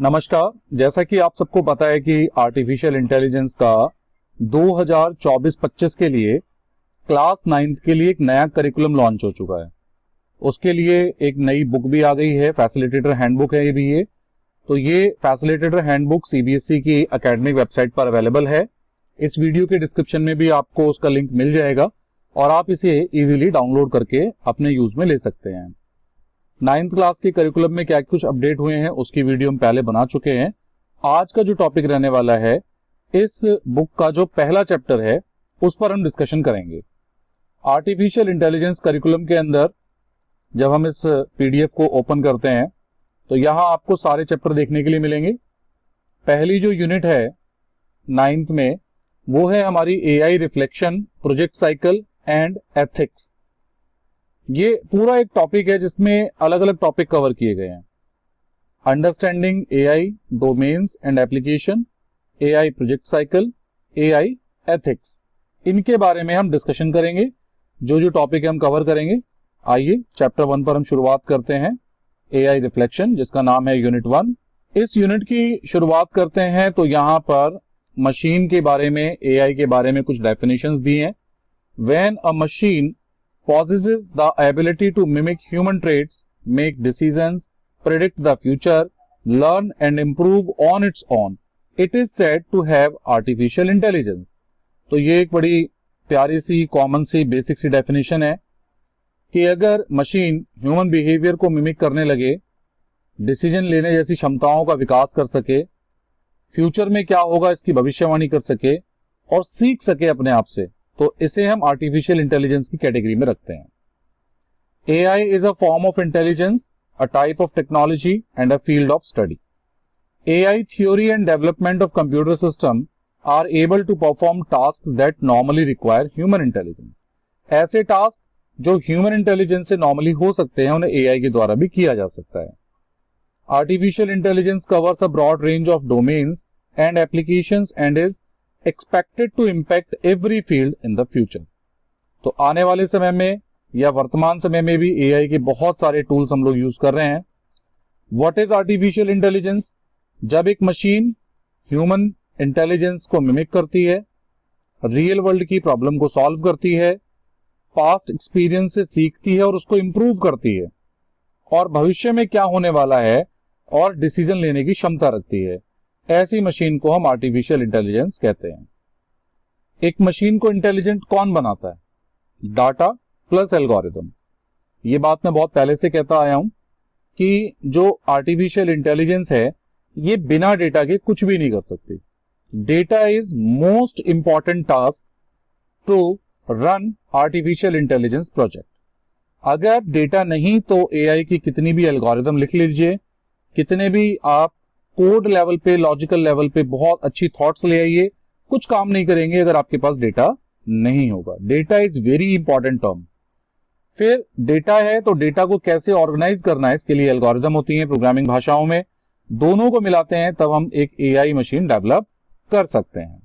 नमस्कार। जैसा कि आप सबको पता है कि आर्टिफिशियल इंटेलिजेंस का 2024-25 के लिए क्लास 9th के लिए एक नया करिकुलम लॉन्च हो चुका है। उसके लिए एक नई बुक भी आ गई है, फैसिलिटेटर हैंडबुक है ये भी। तो ये फैसिलिटेटर हैंडबुक सीबीएसई की एकेडमिक वेबसाइट पर अवेलेबल है। इस वीडियो के डिस्क्रिप्शन में भी आपको उसका लिंक मिल जाएगा और आप इसे इजीली डाउनलोड करके अपने यूज में ले सकते हैं। 9th क्लास के करिकुलम में क्या कुछ अपडेट हुए हैं उसकी वीडियो हम पहले बना चुके हैं। आज का जो टॉपिक रहने वाला है, इस बुक का जो पहला चैप्टर है उस पर हम डिस्कशन करेंगे। आर्टिफिशियल इंटेलिजेंस करिकुलम के अंदर जब हम इस पीडीएफ को ओपन करते हैं तो यहां आपको सारे चैप्टर देखने के लिए मिलेंगे। पहली जो यूनिट है 9th में वो है हमारी AI reflection, project cycle and ethics. ये पूरा एक टॉपिक है जिसमें अलग अलग टॉपिक कवर किए गए हैं। Understanding AI domains and application, AI project cycle, AI ethics, इनके बारे में हम डिस्कशन करेंगे। जो टॉपिक है हम कवर करेंगे। आइए चैप्टर 1 पर हम शुरुआत करते हैं। एआई रिफ्लेक्शन, जिसका नाम है यूनिट 1। इस यूनिट की शुरुआत करते हैं तो यहां पर मशीन के बारे में, एआई के बारे में कुछ डेफिनेशंस दी हैं। When a machine possesses the ability to mimic human traits, make decisions, predict the future, learn and improve on its own, it is said to have artificial intelligence। तो ये एक बड़ी प्यारी सी, कॉमन सी, बेसिक सी definition है कि अगर machine human behaviour को mimic करने लगे, डिसीजन लेने जैसी क्षमताओं का विकास कर सके, फ्यूचर में क्या होगा इसकी भविष्यवाणी कर सके और सीख सके अपने आप से, तो इसे हम आर्टिफिशियल इंटेलिजेंस की कैटेगरी में रखते हैं। AI is a form of intelligence, a type of technology and a field of study. AI theory and development of computer system are able to perform tasks that normally require human intelligence. ऐसे task जो human intelligence से normally हो सकते हैं उन्हें AI के द्वारा भी किया जा सकता है। Artificial intelligence covers a broad range of domains and applications and is expected to impact every field in the future. तो आने वाले समय में या वर्तमान समय में भी एआई के बहुत सारे टूल्स हम लोग यूज कर रहे हैं। What is artificial intelligence? जब एक मशीन ह्यूमन इंटेलिजेंस को मिमिक करती है, रियल वर्ल्ड की प्रॉब्लम को सॉल्व करती है, पास्ट एक्सपीरियंस से सीखती है और उसको इंप्रूव करती है, और भविष्य में क्या होने वाला है और डिसीजन लेने की क्षमता रखती है, ऐसी मशीन को हम आर्टिफिशियल इंटेलिजेंस कहते हैं। एक मशीन को इंटेलिजेंट कौन बनाता है? Data plus algorithm. ये बात मैं बहुत पहले से कहता आया हूं कि जो आर्टिफिशियल इंटेलिजेंस है ये बिना डेटा के कुछ भी नहीं कर सकती। Data is most important task to run artificial intelligence project. अगर डेटा नहीं तो एआई की कितनी भी एल्गोरिथम लिख लीजिए, कितने भी आप कोड लेवल पे, लॉजिकल लेवल पे बहुत अच्छी थॉट्स ले आइए, कुछ काम नहीं करेंगे अगर आपके पास डेटा नहीं होगा। Data is very important term. फिर डेटा है तो डेटा को कैसे ऑर्गेनाइज करना है, इसके लिए एल्गोरिथम होती है प्रोग्रामिंग भाषाओं में। दोनों को मिलाते हैं तब हम एक एआई मशीन डेवलप कर सकते हैं।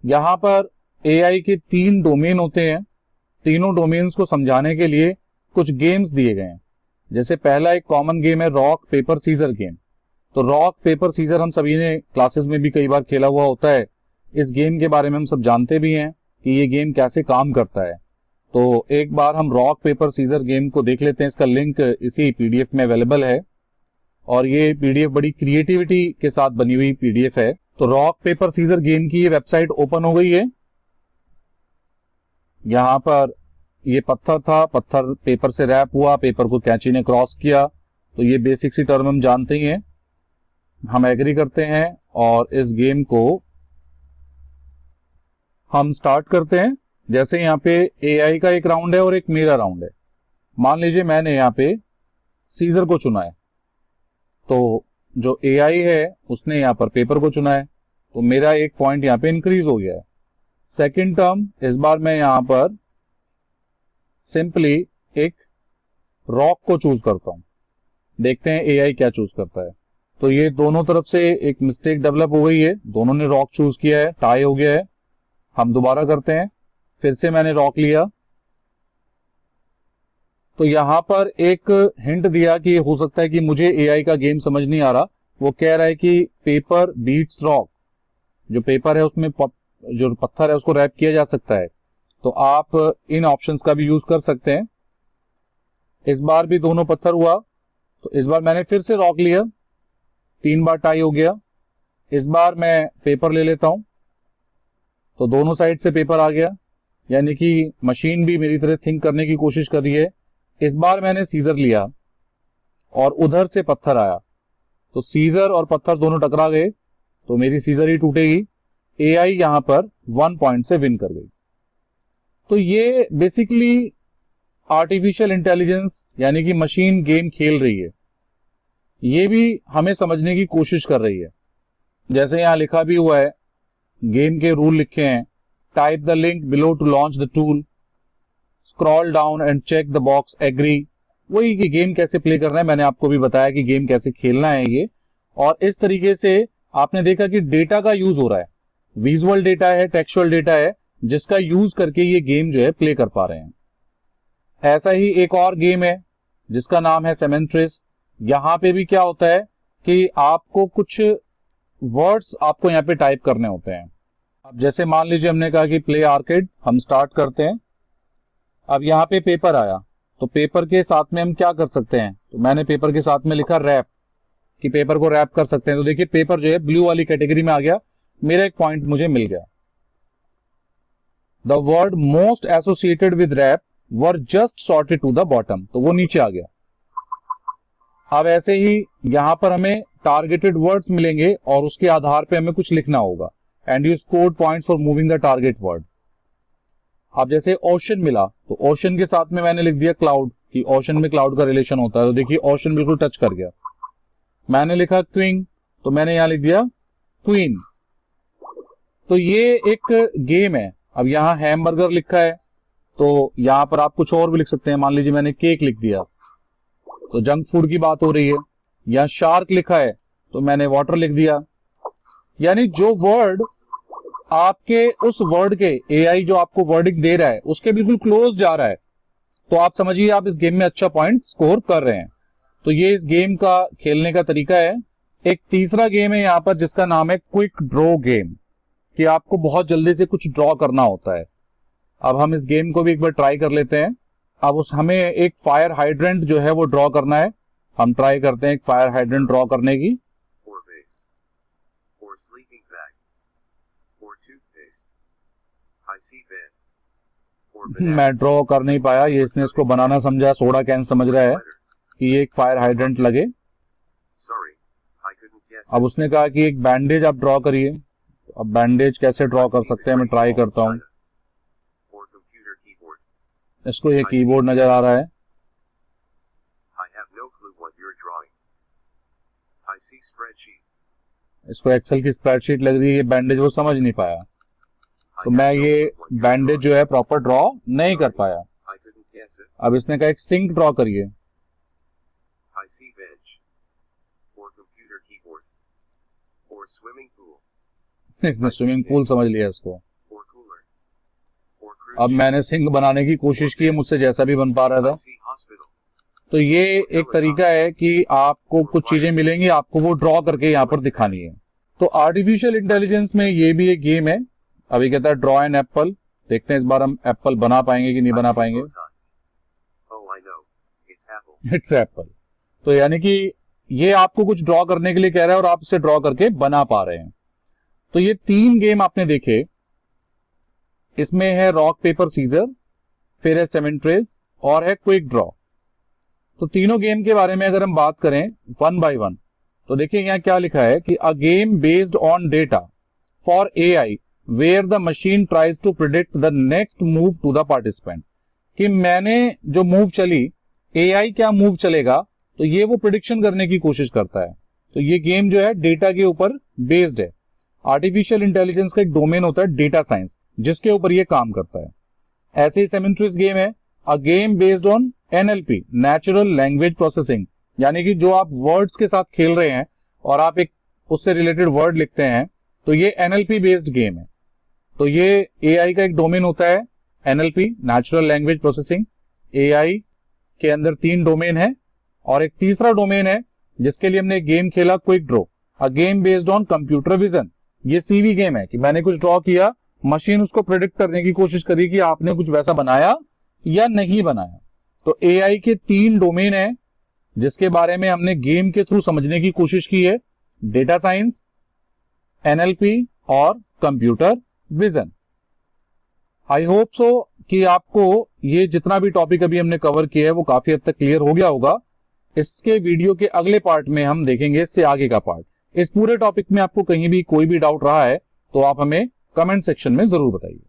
यहां पर एआई के 3 डोमेन होते हैं। तीनों डोमेन्स को समझाने के लिए कुछ गेम्स दिए गए हैं। जैसे पहला एक कॉमन गेम है रॉक पेपर सीजर गेम। तो रॉक पेपर सीजर हम सभी ने क्लासेस में भी कई बार खेला हुआ होता है। इस गेम के बारे में हम सब जानते भी हैं कि ये गेम कैसे काम करता है। तो एक बार हम रॉक पेपर सीजर गेम को देख लेते हैं। इसका लिंक इसी पीडीएफ में अवेलेबल है और ये पीडीएफ बड़ी क्रिएटिविटी के साथ बनी हुई पीडीएफ है। तो रॉक पेपर सीजर गेम की ये वेबसाइट ओपन हो गई है। यहां पर ये पत्थर था, पत्थर पेपर से रैप हुआ, पेपर को कैंची ने क्रॉस किया। तो ये बेसिक सी टर्म हम जानते ही हैं, हम एग्री करते हैं और इस गेम को हम स्टार्ट करते हैं। जैसे यहाँ पे एआई का एक राउंड है और एक मेरा राउंड है। मान लीजिए मैंने यहाँ पे सीजर को चुना है, तो जो एआई है उसने यहाँ पर पेपर को चुना है, तो मेरा एक पॉइंट यहाँ पे इंक्रीज हो गया है। सेकेंड टर्म, इस बार मैं यहाँ पर सिंपली एक रॉक को चूज करता हूं। देखते हैं एआई क्या चूज करता है। तो ये दोनों तरफ से एक मिस्टेक डेवलप हो गई है, दोनों ने रॉक चूज किया है, टाई हो गया है। हम दोबारा करते हैं, फिर से मैंने रॉक लिया, तो यहां पर एक हिंट दिया कि हो सकता है कि मुझे एआई का गेम समझ नहीं आ रहा। वो कह रहा है कि पेपर बीट्स रॉक, जो पेपर है उसमें जो पत्थर है उसको रैप किया जा सकता है। तो आप इन ऑप्शंस का भी यूज कर सकते हैं। इस बार भी दोनों पत्थर हुआ, तो इस बार मैंने फिर से रॉक लिया, 3 बार टाई हो गया। इस बार मैं पेपर ले लेता हूं, तो दोनों साइड से पेपर आ गया, यानी कि मशीन भी मेरी तरह थिंक करने की कोशिश कर रही है। इस बार मैंने सीजर लिया और उधर से पत्थर आया, तो सीजर और पत्थर दोनों टकरा गए, तो मेरी सीजर ही टूटेगी। एआई यहां पर 1 पॉइंट से विन कर गई। तो ये बेसिकली आर्टिफिशियल इंटेलिजेंस यानी कि मशीन गेम खेल रही है, ये भी हमें समझने की कोशिश कर रही है। जैसे यहां लिखा भी हुआ है, गेम के रूल लिखे हैं, type the link below to launch the tool, scroll down and check the box agree. वही कि गेम कैसे प्ले करना है, मैंने आपको भी बताया कि गेम कैसे खेलना है ये। और इस तरीके से आपने देखा कि डेटा का यूज हो रहा है, विजुअल डेटा है, टेक्सचुअल डेटा है, जिसका यूज करके ये गेम जो है प्ले कर पा रहे हैं। ऐसा ही एक और गेम है जिसका नाम है सेमेंट्रिस। यहां पे भी क्या होता है कि आपको कुछ वर्ड्स आपको यहाँ पे टाइप करने होते हैं। अब जैसे मान लीजिए हमने कहा कि प्ले आर्केड, हम स्टार्ट करते हैं। अब यहाँ पे पेपर आया, तो पेपर के साथ में हम क्या कर सकते हैं, तो मैंने पेपर के साथ में लिखा रैप, कि पेपर को रैप कर सकते हैं। तो देखिए पेपर जो है ब्लू वाली कैटेगरी में आ गया, मेरा एक पॉइंट मुझे मिल गया। The word most associated with rap were just sorted to the bottom, तो वो नीचे आ गया। अब ऐसे ही यहां पर हमें टारगेटेड वर्ड्स मिलेंगे और उसके आधार पे हमें कुछ लिखना होगा, and you scored points for moving the target word. अब जैसे ओशन मिला, तो ओशन के साथ में मैंने लिख दिया क्लाउड, कि ओशन में क्लाउड का रिलेशन होता है, तो देखिए ओशन बिल्कुल टच कर गया। मैंने लिखा क्वीन, तो मैंने यहां लिख दिया क्वीन। तो ये एक गेम है। अब यहां हैमबर्गर लिखा है, तो यहां पर आप कुछ और भी लिख सकते हैं। मान लीजिए मैंने केक लिख दिया, तो जंक फूड की बात हो रही है। या शार्क लिखा है, तो मैंने वाटर लिख दिया। यानी जो वर्ड आपके उस वर्ड के एआई जो आपको वर्डिंग दे रहा है उसके बिल्कुल क्लोज जा रहा है, तो आप समझिए आप इस गेम में अच्छा पॉइंट स्कोर कर रहे हैं। तो ये इस गेम का खेलने का तरीका है। एक तीसरा गेम है यहां पर जिसका नाम है क्विक ड्रॉ गेम, कि आपको बहुत जल्दी से कुछ ड्रॉ करना होता है। अब हम इस गेम को भी एक बार ट्राई कर लेते हैं। अब हमें एक फायर हाइड्रेंट जो है वो ड्रॉ करना है। हम ट्राई करते हैं एक फायर हाइड्रेंट ड्रॉ करने की। मैं ड्रॉ कर नहीं पाया, ये इसने इसको बनाना समझा, सोडा कैन समझ रहा है कि ये एक फायर हाइड्रेंट लगे। अब उसने कहा कि एक बैंडेज आप ड्रॉ करिए। अब बैंडेज कैसे ड्रॉ कर सकते हैं, मैं ट्राई करता हूं। इसको ये कीबोर्ड नजर आ रहा है। इसको एक्सेल की स्प्रेडशीट लग रही है, बैंडेज वो समझ नहीं पाया, तो मैं ये बैंडेज जो है प्रॉपर ड्रॉ नहीं कर पाया। अब इसने कहा एक सिंक ड्रॉ करिए। इसने स्विमिंग पूल समझ लिया इसको। अब मैंने सिंक बनाने की कोशिश की, मुझसे जैसा भी बन पा रहा था। तो ये एक तरीका है कि आपको कुछ चीजें मिलेंगी, आपको वो ड्रॉ करके यहाँ पर दिखानी है। तो आर्टिफिशियल इंटेलिजेंस में ये भी एक गेम है। अभी कहता है ड्रॉ एन एप्पल, देखते हैं इस बार हम एप्पल बना पाएंगे कि नहीं बना पाएंगे। It's Apple. तो यानी कि ये आपको कुछ ड्रॉ करने के लिए कह रहा है और आप इसे ड्रॉ करके बना पा रहे हैं। तो ये 3 गेम आपने देखे। इसमें है रॉक पेपर सीजर, फिर है सेमेंट्रेस और है क्विक ड्रॉ। तो तीनों गेम के बारे में अगर हम बात करें 1 बाय 1, तो देखिए यहां क्या लिखा है कि a game based on data for AI where the machine tries to predict the next move to the participant. कि मैंने जो मूव चली, एआई क्या मूव चलेगा, तो ये वो प्रिडिक्शन करने की कोशिश करता है। तो ये गेम जो है डेटा के ऊपर बेस्ड है। आर्टिफिशियल इंटेलिजेंस का एक डोमेन होता है डेटा साइंस, जिसके ऊपर ये काम करता है। ऐसे ही सेमेंट्रिस गेम है अ game based on NLP, natural language processing, यानी कि जो आप वर्ड्स के साथ खेल रहे हैं और आप एक उससे रिलेटेड वर्ड लिखते हैं, तो ये एनएलपी बेस्ड गेम है। तो ये एआई का एक डोमेन होता है NLP, natural language processing. AI के अंदर 3 डोमेन है और एक तीसरा डोमेन है जिसके लिए हमने गेम खेला quick draw, a game based on computer vision. ये सीवी गेम है कि मैंने कुछ ड्रॉ किया, मशीन उसको प्रेडिक्ट करने की कोशिश करी कि आपने कुछ वैसा बनाया या नहीं बनाया। तो एआई के 3 डोमेन है जिसके बारे में हमने गेम के थ्रू समझने की कोशिश की है, डेटा साइंस, एनएलपी और computer vision. I hope so कि आपको ये जितना भी टॉपिक अभी हमने कवर किया है वो काफी हद तक क्लियर हो गया होगा। इसके वीडियो के अगले पार्ट में हम देखेंगे इससे आगे का पार्ट। इस पूरे टॉपिक में आपको कहीं भी कोई भी डाउट रहा है तो आप हमें कमेंट सेक्शन में जरूर बताइए।